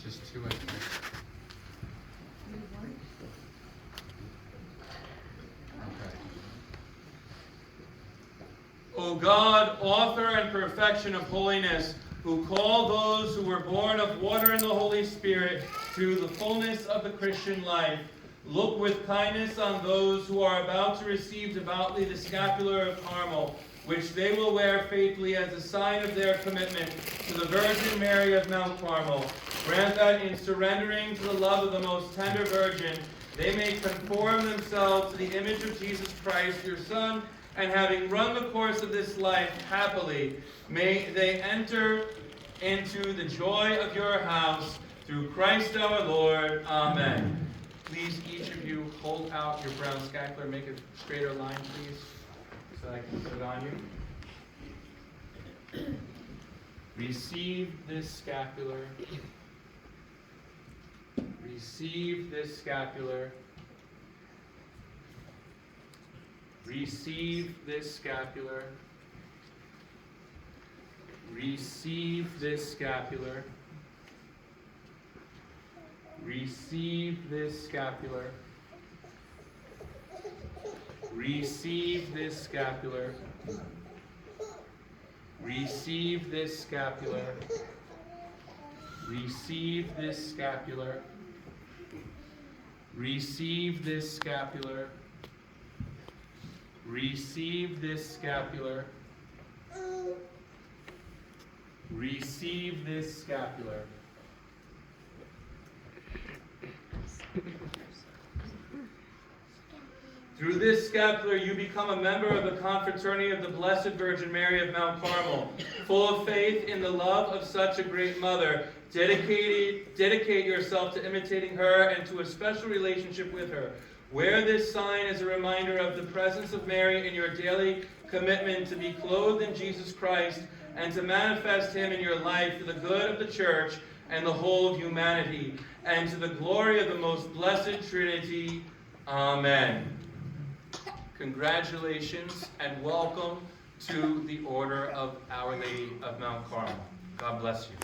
Just two, I think. Okay. O God, author and perfection of holiness, who called those who were born of water and the Holy Spirit to the fullness of the Christian life, look with kindness on those who are about to receive devoutly the scapular of Carmel, which they will wear faithfully as a sign of their commitment to the Virgin Mary of Mount Carmel. Grant that in surrendering to the love of the most tender Virgin, they may conform themselves to the image of Jesus Christ, your Son, and having run the course of this life happily, may they enter into the joy of your house, through Christ our Lord. Amen. Please, each of you, hold out your brown scapular. Make a straighter line, please, so I can put it on you. Receive this scapular. Receive this scapular. Receive this scapular. Receive this scapular. Receive this scapular. Receive this scapular. Receive this scapular. Receive this scapular. Receive this scapular. Receive this scapular. Receive this scapular. Through this scapular, you become a member of the confraternity of the Blessed Virgin Mary of Mount Carmel. Full of faith in the love of such a great mother, dedicate yourself to imitating her and to a special relationship with her. Wear this sign as a reminder of the presence of Mary in your daily commitment to be clothed in Jesus Christ and to manifest him in your life for the good of the Church and the whole of humanity, and to the glory of the most blessed Trinity. Amen. Congratulations and welcome to the Order of Our Lady of Mount Carmel. God bless you.